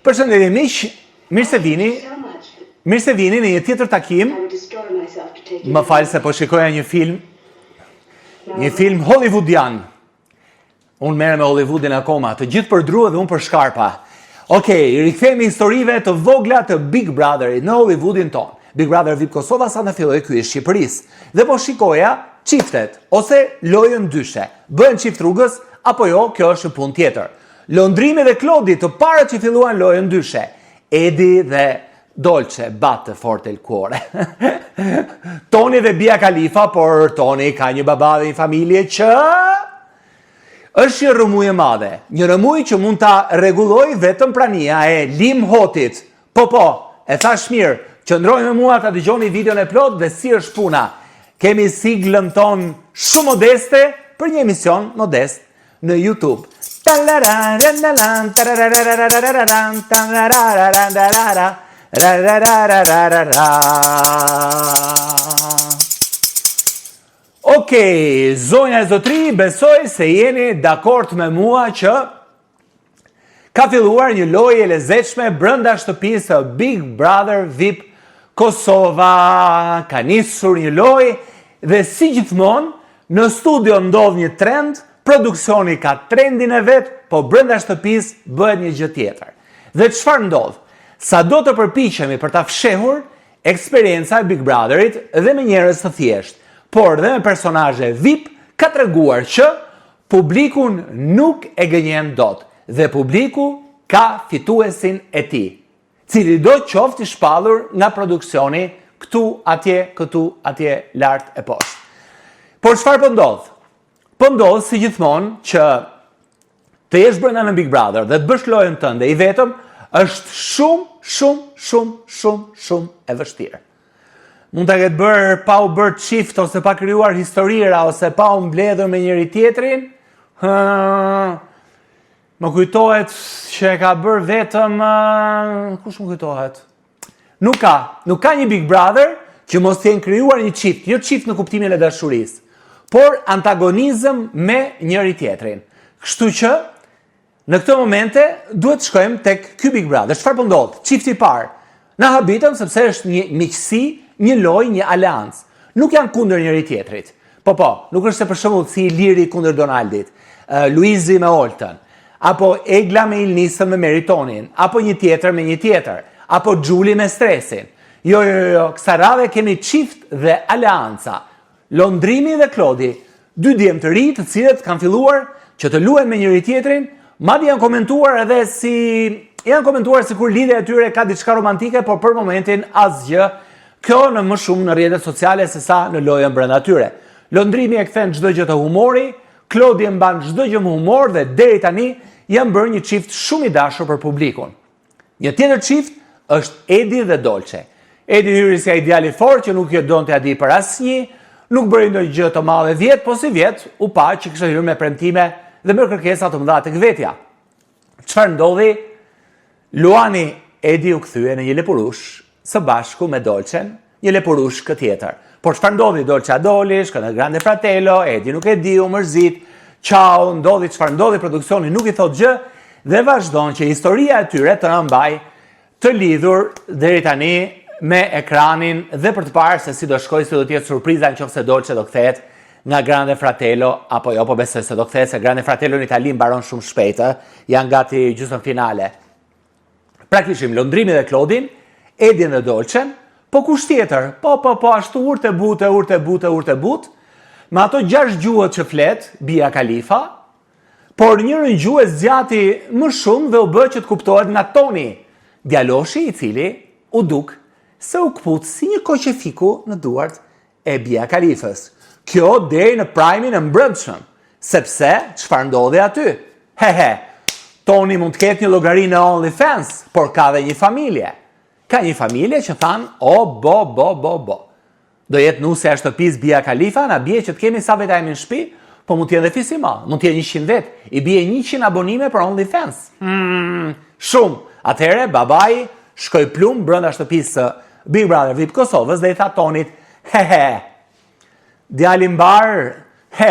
Përshëndetje miq, mirë se vini në një tjetër takim. Më falë se po shikoja një film hollywoodian. Unë merrem me Hollywoodin akoma, të gjithë për dru dhe unë për shkarpa. Okej, rikthehemi historive të vogla të Big Brotherit në Hollywoodin ton. Big Brother VIP Kosova sa në filloi ky është Shqipërisë. Dhe po shikoja çiftet ose lojën ndyshe. Bëhen çift rrugës apo jo, kjo është punë tjetër. Londrimi dhe Klodi të parët që filluan lojën ndyshe. Edi dhe Dolce batte forte il cuore. Toni dhe Bia Khalifa, por Toni ka një baba dhe një familje që është një rëmuj e madhe. Një rëmuj që mund ta rregulloj vetëm prania e Lim Hotit. Po, e thash mirë, qëndroni me mua ta dëgjoni videon e plot dhe si është puna. Kemi siglën ton shumë modeste për një emision modest në YouTube. Okej, zonja e zotri, besoj se jeni dakord me mua që ka filluar një lojë e lezetshme brenda shtëpisë së Big Brother VIP Kosova. Ka nisur një lojë dhe si gjithmonë në studio ndodh një trend, produksioni ka trendin e vet, po brenda shtëpisë bëhet një gjë tjetër. Dhe çfarë ndodh? Sa do të përpiqemi për ta fshehur eksperienca e Big Brotherit dhe me njerëz të thjeshtë, por dhe me personazhe VIP, ka treguar që publikun nuk e gënjen dot dhe publiku ka fituesin e tij, cili do qoftë i shpallur nga produksioni këtu atje lart e poshtë. Por çfarë po ndodh? Po ndodh si gjithmonë që të jesh brenda në Big Brother dhe të bësh lojën tënde i vetëm është shumë e vështirë. Mund ta ketë bërë pa u bërë çift ose pa krijuar historira ose pa u mbledhur me njëri tjetrin. Më kujtohet që e ka bërë vetëm kush më kujtohet? Nuk ka një Big Brother që mos t'jenë krijuar një çift, jo çift në kuptimin e dashurisë, por antagonizëm me njëri tjetrin. Kështu që në këto momente duhet të shkojmë tek ky Big Brother. Çfarë po ndodh? Çifti i parë. Na habitëm sepse është një miqësi, një lojë, një aleancë. Nuk janë kundër njëri tjetrit. Po, nuk është se për shembull si Iliri kundër Donaldit, Luizi me Oltën, apo Egla me Ilnisën me Meritonin, apo një tjetër me një tjetër, apo Xhuli me Stresin. Jo, kësa radhe kemi çift dhe aleanca. Londrimi dhe Klodi, dy djem të ri të cilët kanë filluar që të luajnë me njëri tjetrin, madje janë komentuar si kur lidhja e tyre ka diçka romantike, por për momentin asgjë. Kjo në më shumë në rrjetet sociale se sa në lojën brenda tyre. Londrimi e kthen çdo gjë të humori, Klodi e mban çdo gjë me humor dhe deri tani janë bërë një çift shumë i dashur për publikun. Një tjetër çift është Edi dhe Dolce. Edi hyri si ai djali fort që nuk donte adi për asnjë, nuk bëri ndonjë gjë të madhe vjet, po si vjet u pa që kishte hyrë me premtime dhe me kërkesa të mëdha tek vetja. Çfarë ndodhi? Luani Edi u kthye në një lepurush së bashku me Dolcen, një lepurush tjetër. Por çfarë ndodhi? Dolce doli, shkoi në Grande Fratello, Edi nuk e di, u mërzit. Ciao, ndodhi çfarë ndodhi, produksioni nuk i thot gjë dhe vazhdon që historia e tyre të mbaj të lidhur deri tani me ekranin dhe për të parë se si do shkojë, si do të jetë surpriza nëse Dolce do kthehet nga Grande Fratello apo jo, po besoj se do kthehet se Grande Fratello në Itali mbaron shumë shpejt, janë gati gjysmë finale. Praktikisht Londrimi dhe Klodin, Edin dhe Dolcen, po kush tjetër? Po ashtu urte but, me ato 6 gjuhët që flet Bia Khalifa, por njërin gjuhë zgjati më shumë dhe u bë që të kuptohet nga Toni, djaloshi i cili u duk se u kput si një koqefiku në duart e Bia Khalifës. Kjo deri në primin e mbrëmshëm, sepse çfarë ndodhi aty? Toni mund të ketë një llogari në OnlyFans, por ka dhe një familje. Ka një familje që than, bo. Do jetë nusja e shtëpisë Bia Khalifa, na bie që të kemi sa veta jemi në shtëpi, po mund të jetë dhe fisima, mund të jetë 100 vet, i bie 100 abonime për OnlyFans. Shumë. Atëherë babai shkoi plum brenda shtëpisë së Big Brother VIP Kosovës dhe i tha Tonit, djali mbar,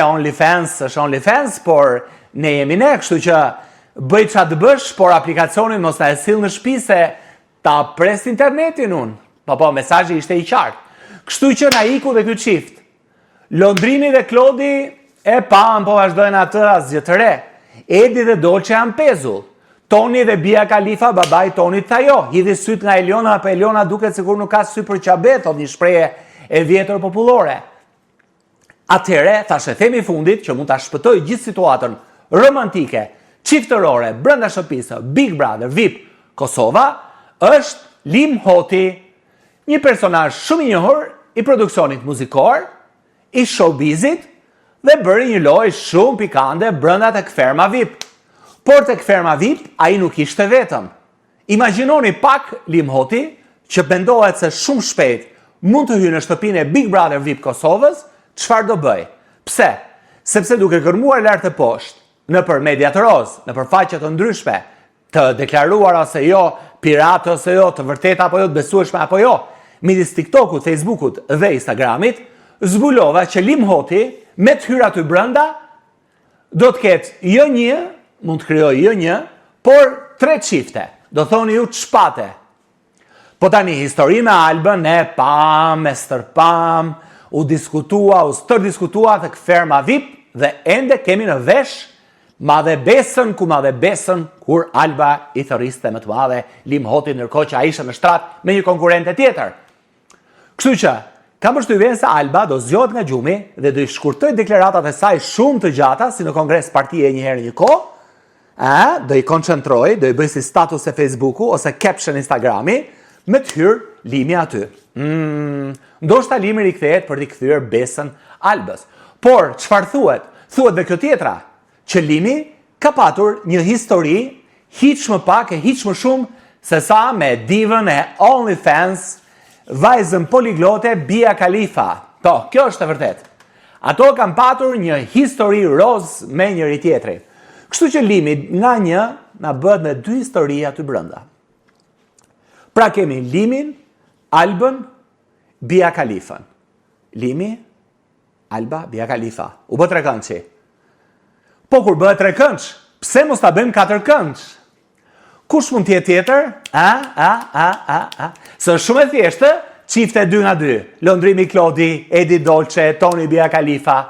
OnlyFans është OnlyFans, por ne jemi ne, kështu që bëj qa të bësh, por aplikacionin mos na e sill në shtëpi se ta pres internetin unë. Po, mesazhi ishte i qartë. Kështu që na iku dhe ky çift. Londrimi dhe Klodi e pa, po vazhdojnë atë asgjë të re. Edi dhe Dolce janë pezull. Toni dhe Bia Khalifa, babai Tonit tha jo. Hidhi syt nga Eliona, apo Eliona duket sikur nuk ka sy për qabe, thot një shprehje e vjetër popullore. Atëre, thashë themi fundit që mund ta shpëtoj gjithë situatën romantike, çiftërore, brenda shtëpisë, Big Brother, VIP, Kosova, është Lim Hoti, një personazh shumë i njohur i produksionit muzikor, i showbizit dhe bëri një lojë shumë pikante brenda tek ferma VIP. Por tek ferma VIP ai nuk ishte vetëm. Imagjinoni pak Lim Hoti që mendohet se shumë shpejt mund të hyjë në shtëpinë e Big Brother VIP Kosovës, çfarë do bëj? Pse? Sepse duke kërmuar lart e poshtë, nëpër media të rozë, nëpër faqe të ndryshme, të deklaruara ose jo, pirate ose jo, të vërteta apo jo, të besueshme apo jo, midis TikTokut, Facebookut dhe Instagramit, zbulova që Lim Hoti me të hyrë aty brenda do të ketë jo një, mund të krijoj jo një, por 3 çifte. Do thoni ju çpate. Po tani histori me Albën e pam, e stërpam, u diskutua, u stërdiskutua tek ferma VIP dhe ende kemi në vesh madhe besën ku madhe besën kur Alba i thërriste më të madhe Lim Hotin ndërkohë që ai ishte në shtrat me një konkurrente tjetër. Kështu që kam përshtypjen se Alba do zgjohet nga gjumi dhe do i shkurtoj deklaratat e saj shumë të gjata si në kongres partie një herë një kohë, do i koncentroj, do i bëj si status e Facebooku ose caption Instagrami me të hyrë Limi aty. Ndoshta Limi rikthehet për t'i kthyer besën Albës. Por çfarë thuhet? Thuhet dhe kjo tjetra, që Limi ka patur një histori hiç më pak e hiç më shumë se sa me divën e OnlyFans, vajzën poliglote Bia Khalifa. Po, kjo është e vërtet. Ato kanë patur një histori roz me njëri tjetrin. Kështu që Limi nga një na bëhet me 2 histori aty brenda. Pra kemi Limin, Albën, Bia Khalifën. Limi, Alba, Bia Khalifa. U bë 3 këndçi. Po kur bëhet 3 këndç, pse mos ta bëjmë 4 këndç? Kush mund t'jetë tjetër? Së shumë e thjeshtë, çifte 2 nga 2. Londrimi Klodi, Edi Dolce, Toni Bia Khalifa.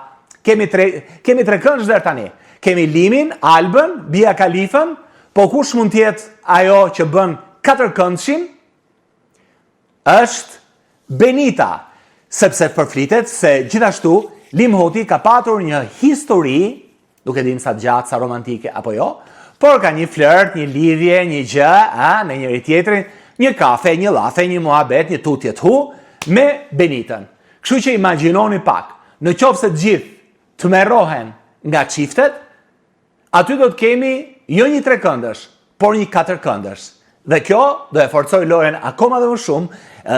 Kemi 3 këndç deri tani. Kemi Limin, Albën, Bia Khalifën, po kush mund t'jetë ajo që bën 4 këndçin? Është Benita, sepse përflitet se gjithashtu Lim Hoti ka patur një histori, nuk e dim sa gjatë, sa romantike apo jo, por ka një flirt, një lidhje, një gjë, me njëri tjetrin, një kafe, një llafe, një muhabet, një tutje të hu, me Benitën. Kështu që imagjinoni pak, në qoftë se të gjithë të merrohen nga çiftet, aty do të kemi jo një 3 këndësh, por një 4 këndësh. Dhe kjo do e forcoj lojën akoma dhe më shumë,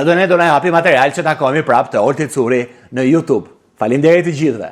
dhe ne do na japi material që takojmë prapë të Olti Curi në YouTube. Faleminderit të gjithëve.